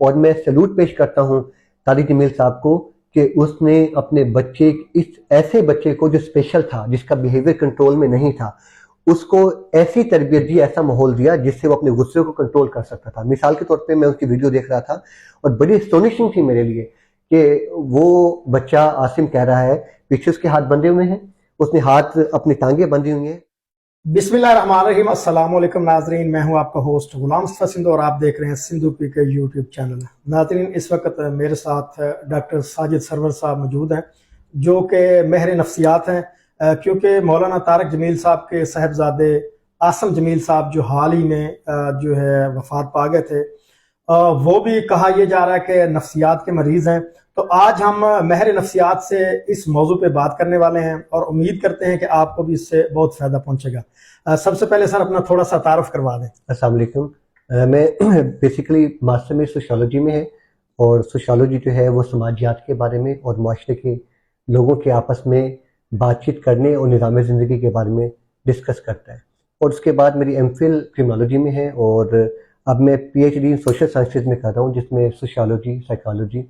اور میں سلوٹ پیش کرتا ہوں طارق جمیل صاحب کو کہ اس نے اپنے بچے اس ایسے بچے کو جو اسپیشل تھا، جس کا بیہیویئر کنٹرول میں نہیں تھا، اس کو ایسی تربیت دی، ایسا ماحول دیا جس سے وہ اپنے غصے کو کنٹرول کر سکتا تھا۔ مثال کے طور پہ میں اس کی ویڈیو دیکھ رہا تھا اور بڑی اسٹونشنگ تھی میرے لیے کہ وہ بچہ عاصم کہہ رہا ہے پیچھے اس کے ہاتھ بندھے ہوئے ہیں، اس نے ہاتھ اپنی ٹانگیں بندھی ہوئی ہیں۔ بسم اللہ الرحمن الرحیم۔ السلام علیکم ناظرین، میں ہوں آپ کا ہوسٹ غلام مصطفیٰ سندھو اور آپ دیکھ رہے ہیں سندھو پی کے یوٹیوب چینل۔ ناظرین، اس وقت میرے ساتھ ڈاکٹر ساجد سرور صاحب موجود ہیں جو کہ ماہر نفسیات ہیں، کیونکہ مولانا طارق جمیل صاحب کے صاحبزادے عاصم جمیل صاحب جو حال ہی میں جو ہے وفات پا گئے تھے، وہ بھی کہا یہ جا رہا ہے کہ نفسیات کے مریض ہیں۔ تو آج ہم ماہر نفسیات سے اس موضوع پہ بات کرنے والے ہیں اور امید کرتے ہیں کہ آپ کو بھی اس سے بہت فائدہ پہنچے گا۔ سب سے پہلے سر اپنا تھوڑا سا تعارف کروا دیں۔ السلام علیکم۔ میں بیسیکلی ماسٹر میں سوشیالوجی میں ہے، اور سوشیالوجی جو ہے وہ سماجیات کے بارے میں اور معاشرے کے لوگوں کے آپس میں بات چیت کرنے اور نظام زندگی کے بارے میں ڈسکس کرتا ہے۔ اور اس کے بعد میری ایم فل کرمنالوجی میں ہے، اور اب میں P H D social sciences میں کر رہا ہوں، جس میں سوشیالوجی، سائیکالوجی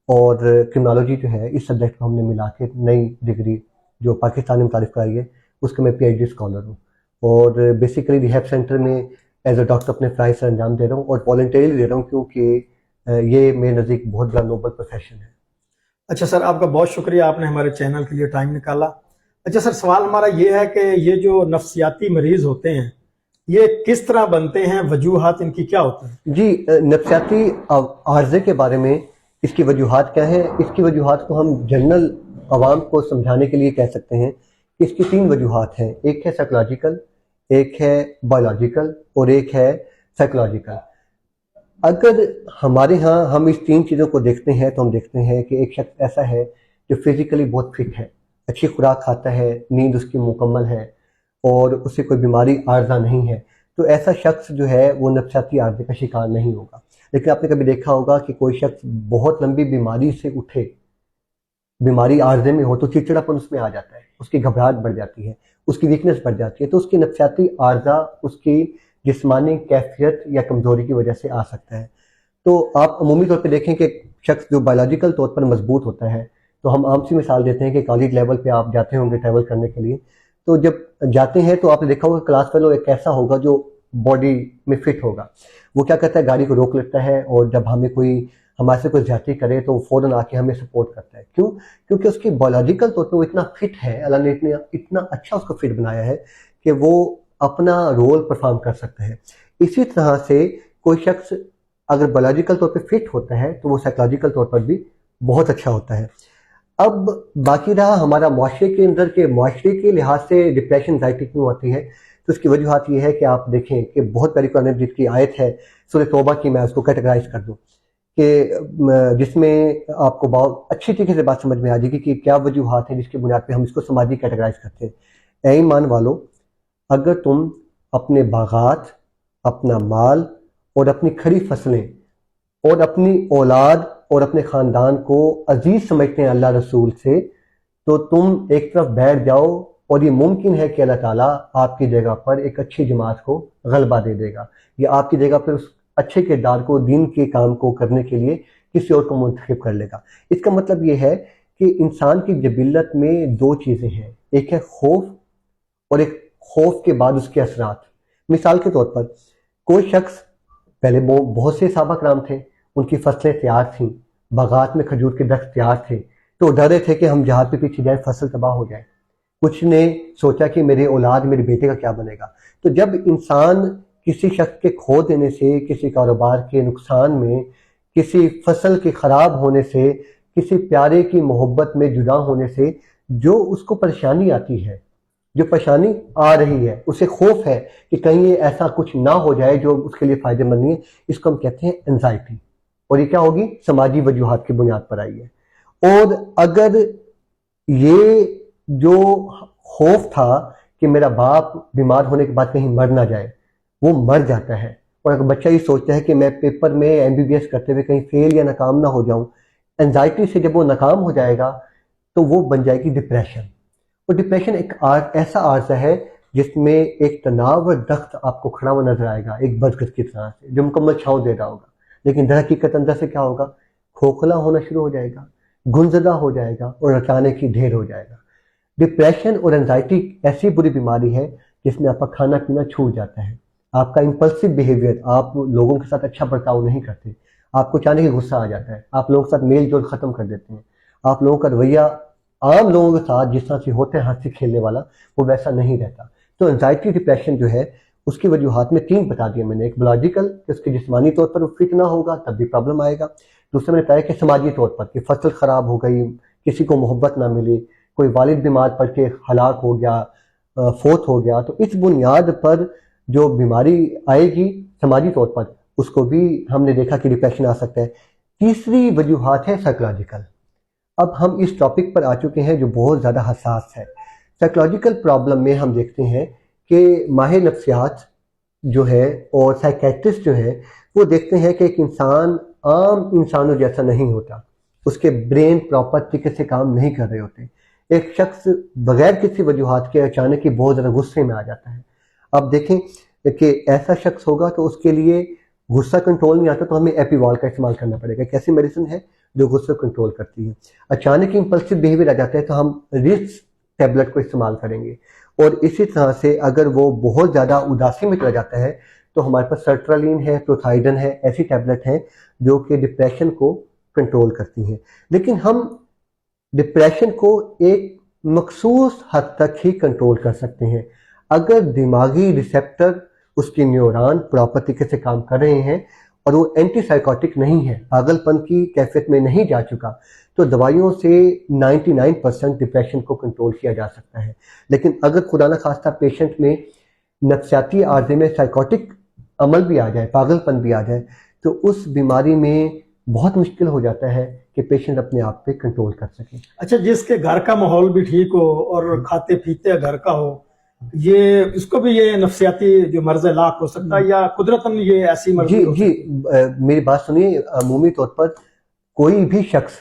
اور کرمنالوجی جو ہے اس سبجیکٹ کو ہم نے ملا کے نئی ڈگری جو پاکستان میں متعارف کرائی ہے، اس کے میں پی ایچ ڈی اسکالر ہوں، اور بیسیکلی ریہیب سینٹر میں ایز اے ڈاکٹر اپنے فرائض سے انجام دے رہا ہوں، اور والنٹیرلی دے رہا ہوں کیونکہ یہ میرے نزدیک بہت بڑا نوبل پروفیشن ہے۔ اچھا سر، آپ کا بہت شکریہ، آپ نے ہمارے چینل کے لیے ٹائم نکالا۔ اچھا سر، سوال ہمارا یہ ہے کہ یہ جو نفسیاتی مریض ہوتے ہیں یہ کس طرح بنتے ہیں، وجوہات ان کی کیا ہوتی ہیں؟ جی، نفسیاتی عارضے کے بارے میں اس کی وجوہات کیا ہیں؟ اس کی وجوہات کو ہم جنرل عوام کو سمجھانے کے لیے کہہ سکتے ہیں کہ اس کی 3 وجوہات ہیں، ایک ہے سائیکولوجیکل، ایک ہے بایولوجیکل اور ایک ہے سائیکولوجیکل۔ اگر ہمارے ہاں ہم اس 3 چیزوں کو دیکھتے ہیں تو ہم دیکھتے ہیں کہ ایک شخص ایسا ہے جو فزیکلی بہت فٹ ہے، اچھی خوراک کھاتا ہے، نیند اس کی مکمل ہے اور اسے کوئی بیماری عارضہ نہیں ہے، تو ایسا شخص جو ہے وہ نفسیاتی عارضے کا شکار نہیں ہوگا۔ لیکن آپ نے کبھی دیکھا ہوگا کہ کوئی شخص بہت لمبی بیماری سے اٹھے، بیماری عارضے میں ہو، تو چڑچڑاپن اس میں آ جاتا ہے، اس کی گھبراہٹ بڑھ جاتی ہے، اس کی ویکنس بڑھ جاتی ہے، تو اس کی نفسیاتی عارضہ اس کی جسمانی کیفیت یا کمزوری کی وجہ سے آ سکتا ہے۔ تو آپ عمومی طور پہ دیکھیں کہ شخص جو بایولوجیکل طور پر مضبوط ہوتا ہے، تو ہم عام سی مثال دیتے ہیں کہ کالج لیول پہ آپ جاتے ہوں گے ٹریول کرنے کے لیے، تو جب جاتے ہیں تو آپ نے دیکھا ہوگا کلاس فیلو ایک ایسا ہوگا جو باڈی میں فٹ ہوگا، وہ کیا کرتا ہے، گاڑی کو روک لیتا ہے، اور جب ہمیں کوئی ہمارے سے کوئی زیادتی کرے تو وہ فوراً آ کے ہمیں سپورٹ کرتا ہے۔ کیوں؟ کیونکہ اس کی بایولوجیکل طور پہ وہ اتنا فٹ ہے، اللہ نے اتنا اچھا اس کو فٹ بنایا ہے کہ وہ اپنا رول پرفارم کر سکتا ہے۔ اسی طرح سے کوئی شخص اگر بایولوجیکل طور پہ فٹ ہوتا ہے تو وہ سائیکولوجیکل طور پر بھی بہت اچھا ہوتا ہے۔ اب باقی رہا ہمارا معاشرے کے اندر کہ معاشرے کے لحاظ سے ڈپریشن انزائٹی کیوں آتی ہے، تو اس کی وجوہات یہ ہے کہ آپ دیکھیں کہ بہت پیاری قرآن مجید کی آیت ہے سورہ توبہ کی، میں اس کو کیٹیگرائز کر دوں کہ جس میں آپ کو بہت اچھی طریقے سے بات سمجھ میں آ جائے گی کہ کیا وجوہات ہیں جس کی بنیاد پہ ہم اس کو سماجی کیٹیگرائز کرتے ہیں۔ اے ایمان والو، اگر تم اپنے باغات، اپنا مال اور اپنی کھڑی فصلیں اور اپنی اولاد اور اپنے خاندان کو عزیز سمجھتے ہیں اللہ رسول سے، تو تم ایک طرف بیٹھ جاؤ، اور یہ ممکن ہے کہ اللہ تعالیٰ آپ کی جگہ پر ایک اچھی جماعت کو غلبہ دے دے گا، یا آپ کی جگہ پر اس اچھے کردار کو، دین کے کام کو کرنے کے لیے کسی اور کو منتخب کر لے گا۔ اس کا مطلب یہ ہے کہ انسان کی جبلت میں 2 چیزیں ہیں، ایک ہے خوف، اور ایک خوف کے بعد اس کے اثرات۔ مثال کے طور پر کوئی شخص پہلے بہت سے صحابہ کرام تھے، ان کی فصلیں تیار تھیں، باغات میں کھجور کے درخت تیار تھے، تو ڈر رہے تھے کہ ہم جہاد پہ پیچھے جائیں فصل تباہ ہو جائے۔ کچھ نے سوچا کہ میرے اولاد، میرے بیٹے کا کیا بنے گا۔ تو جب انسان کسی شخص کے کھو دینے سے، کسی کاروبار کے نقصان میں، کسی فصل کے خراب ہونے سے، کسی پیارے کی محبت میں جدا ہونے سے جو اس کو پریشانی آتی ہے، جو پریشانی آ رہی ہے، اسے خوف ہے کہ کہیں یہ ایسا کچھ نہ ہو جائے جو اس کے لیے فائدہ مند نہیں ہے، اس کو ہم کہتے ہیں انزائٹی، اور یہ کیا ہوگی، سماجی وجوہات کی بنیاد پر آئی ہے۔ اور اگر یہ جو خوف تھا کہ میرا باپ بیمار ہونے کے بعد کہیں مر نہ جائے، وہ مر جاتا ہے، اور اگر بچہ یہ سوچتا ہے کہ میں پیپر میں MBBS کرتے ہوئے کہیں فیل یا ناکام نہ ہو جاؤں، انزائٹی سے جب وہ ناکام ہو جائے گا تو وہ بن جائے گی ڈپریشن۔ اور ڈپریشن ایک ایسا عارضہ ہے جس میں ایک تناور درخت آپ کو کھڑا ہوا نظر آئے گا، ایک برگد کی طرح سے جو مکمل چھاؤں دے رہا ہوگا، لیکن در حقیقت اندر سے کیا ہوگا؟ کھوکھلا ہونا شروع ہو جائے گا، گمزدہ ہو جائے گا اور اچانک ہی ڈھیر ہو جائے گا۔ ڈپریشن اور انزائٹی ایسی بری بیماری ہے جس میں آپ کا کھانا پینا چھوٹ جاتا ہے، آپ کا امپلسو بیہیویئر، آپ لوگوں کے ساتھ اچھا برتاؤ نہیں کرتے، آپ کو اچانک ہی غصہ آ جاتا ہے، آپ لوگوں کے ساتھ میل جول ختم کر دیتے ہیں، آپ لوگوں کا رویہ عام لوگوں کے ساتھ جس طرح سے ہوتے ہیں ہنسی کھیلنے والا وہ ویسا نہیں رہتا۔ تو انزائٹی ڈپریشن جو ہے اس کی وجوہات میں 3 بتا دیا میں نے۔ ایک بلاجیکل کہ اس کے جسمانی طور پر فٹ نہ ہوگا تب بھی پرابلم آئے گا، دوسرا میں نے بتایا کہ سماجی طور پر کہ فصل خراب ہو گئی، کسی کو محبت نہ ملی، کوئی والد بیمار پڑ کے ہلاک ہو گیا، فوت ہو گیا، تو اس بنیاد پر جو بیماری آئے گی سماجی طور پر اس کو بھی ہم نے دیکھا کہ ڈپریشن آ سکتا ہے۔ تیسری وجوہات ہے سائیکولوجیکل۔ اب ہم اس ٹاپک پر آ چکے ہیں جو بہت زیادہ حساس ہے۔ سائیکولوجیکل پرابلم میں ہم دیکھتے ہیں کہ ماہر نفسیات جو ہے اور سائیکیٹرسٹ جو ہے وہ دیکھتے ہیں کہ ایک انسان عام انسانوں جیسا نہیں ہوتا، اس کے برین پراپر طریقے سے کام نہیں کر رہے ہوتے، ایک شخص بغیر کسی وجوہات کے اچانک ہی بہت زیادہ غصے میں آ جاتا ہے۔ اب دیکھیں کہ ایسا شخص ہوگا تو اس کے لیے غصہ کنٹرول نہیں آتا تو ہمیں ایپیوال کا استعمال کرنا پڑے گا، ایک ایسی میڈیسن ہے جو غصے کنٹرول کرتی ہے۔ اچانک امپلسو بیہیویئر آ جاتا ہے تو ہم رسک ٹیبلٹ کو استعمال کریں گے، اور اسی طرح سے اگر وہ بہت زیادہ اداسی میں چلا جاتا ہے تو ہمارے پاس سرٹرالین ہے، پروتھائیڈن ہے، ایسی ٹیبلٹ ہیں جو کہ ڈپریشن کو کنٹرول کرتی ہیں۔ لیکن ہم ڈپریشن کو ایک مخصوص حد تک ہی کنٹرول کر سکتے ہیں اگر دماغی ریسیپٹر، اس کی نیوران پراپر طریقے سے کام کر رہے ہیں اور وہ اینٹی سائیکوٹک نہیں ہے، پاگل پن کی کیفیت میں نہیں جا چکا، تو دوائیوں سے 99% ڈپریشن کو کنٹرول کیا جا سکتا ہے۔ لیکن اگر خدا نہ خواستہ پیشنٹ میں نفسیاتی عارضے میں سائیکوٹک عمل بھی آ جائے، پاگل پن بھی آ جائے، تو اس بیماری میں بہت مشکل ہو جاتا ہے کہ پیشنٹ اپنے آپ پہ کنٹرول کر سکے۔ اچھا، جس کے گھر کا ماحول بھی ٹھیک ہو اور کھاتے پیتے گھر کا ہو، یہ اس کو بھی یہ نفسیاتی جو مرض لاحق ہو سکتا ہے یا قدرتاً یہ ایسی مرض؟ جی میری بات سنیے، عمومی طور پر کوئی بھی شخص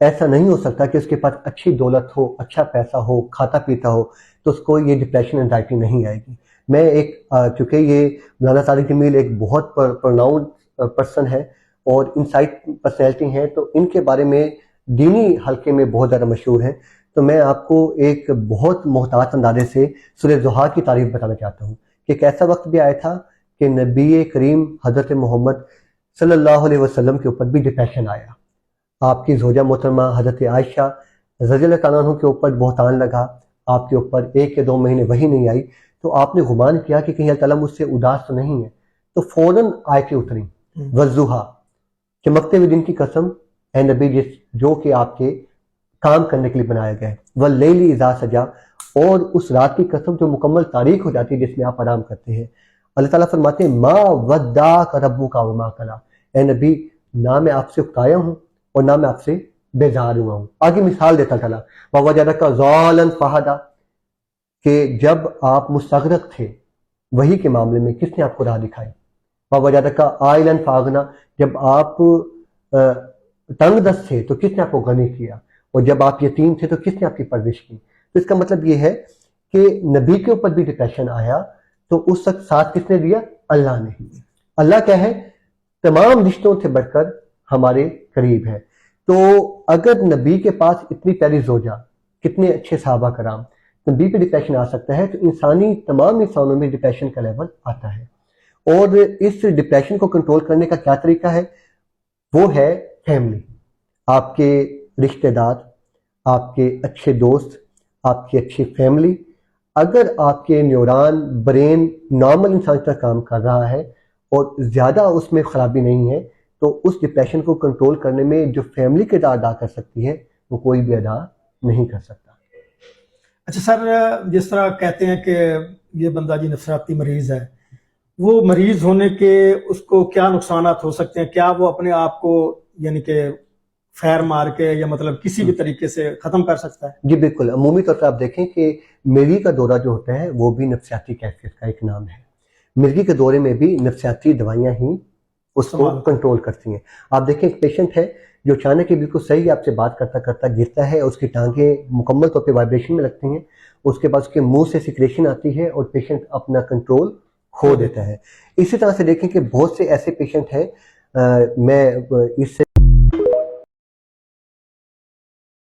ایسا نہیں ہو سکتا کہ اس کے پاس اچھی دولت ہو، اچھا پیسہ ہو، کھاتا پیتا ہو تو اس کو یہ ڈپریشن انزائٹی نہیں آئے گی۔ میں چونکہ یہ مولانا طارق جمیل ایک بہت پروناؤنڈ پرسن ہے اور انسائٹ پرسنالٹی ہیں، تو ان کے بارے میں دینی حلقے میں بہت زیادہ مشہور ہیں، تو میں آپ کو ایک بہت محتاط اندازے سے سورہ ضحیٰ کی تعریف بتانا چاہتا ہوں کہ ایک ایسا وقت بھی آیا تھا کہ نبی کریم حضرت محمد صلی اللہ علیہ وسلم کے اوپر بھی ڈپریشن آیا، آپ کی زوجہ محترمہ حضرت عائشہ رضی اللہ تعالیٰ عنہ کے اوپر بہتان لگا، آپ کے اوپر 1 یا 2 مہینے وحی نہیں آئی، تو آپ نے گمان کیا کہ کہیں اللہ تعالیٰ مجھ سے اداس تو نہیں ہے، تو فوراً آیتیں اتری، والضحیٰ، چمکتے ہوئے دن کی قسم اے نبی جو کہ آپ کے کام کرنے کے لیے بنایا گیا ہے، واللیل اذا سجا، اور اس رات کی قسم جو مکمل تاریک ہو جاتی ہے جس میں آپ آرام کرتے ہیں۔ اللہ تعالیٰ فرماتے ہیں ما ودعک ربک وما قلی، اے نبی نہ میں آپ سے اکتایا ہوں اور نہ میں آپ سے بیزار ہوا ہوں۔ آگے مثال دیتا چلا، ووجدک ضالا فہدی، کہ جب آپ مستغرق تھے وہی کے معاملے میں کس نے آپ کو راہ دکھائی، ووجدک عائلا فاغنی، جب آپ تنگ دست تھے تو کس نے آپ کو غنی کیا، اور جب آپ یتیم تھے تو کس نے آپ کی پرورش کی۔ تو اس کا مطلب یہ ہے کہ نبی کے اوپر بھی ڈپریشن آیا تو اس وقت ساتھ کس نے دیا؟ اللہ نے۔ اللہ کیا ہے؟ تمام رشتوں سے بڑھ کر ہمارے قریب ہے۔ تو اگر نبی کے پاس اتنی پیاری زوجہ، کتنے اچھے صحابہ کرام، نبی پہ ڈپریشن آ سکتا ہے، تو تمام انسانوں میں ڈپریشن کا لیول آتا ہے۔ اور اس ڈپریشن کو کنٹرول کرنے کا کیا طریقہ ہے؟ وہ ہے فیملی، آپ کے رشتہ دار، آپ کے اچھے دوست، آپ کی اچھی فیملی۔ اگر آپ کے نیوران، برین نارمل انسان کا کام کر رہا ہے اور زیادہ اس میں خرابی نہیں ہے، تو اس ڈپریشن کو کنٹرول کرنے میں جو فیملی کردار ادا کر سکتی ہے وہ کوئی بھی ادا نہیں کر سکتا۔ اچھا سر، جس طرح کہتے ہیں کہ یہ بندہ جی نفسیاتی مریض ہے، وہ مریض ہونے کے اس کو کیا نقصانات ہو سکتے ہیں؟ کیا وہ اپنے آپ کو یعنی کہ فیر مار کے یا مطلب کسی بھی طریقے سے ختم کر سکتا ہے؟ جی بالکل، عمومی طور پر آپ دیکھیں کہ مرگی کا دورہ جو ہوتا ہے وہ بھی نفسیاتی کیفیت کا ایک نام ہے۔ مرگی کے دورے میں بھی نفسیاتی دوائیاں ہی اس کو کنٹرول کرتی ہیں۔ آپ دیکھیں ایک پیشنٹ ہے جو اچانک ہی بالکل صحیح آپ سے بات کرتا کرتا گرتا ہے، اس کی ٹانگیں مکمل طور پہ وائبریشن میں لگتی ہیں، اس کے بعد اس کے منہ سے سیکریشن آتی ہے اور پیشنٹ اپنا کنٹرول کھو دیتا ہے۔ اسی طرح سے دیکھیں کہ بہت سے ایسے پیشنٹ ہیں میں اس سے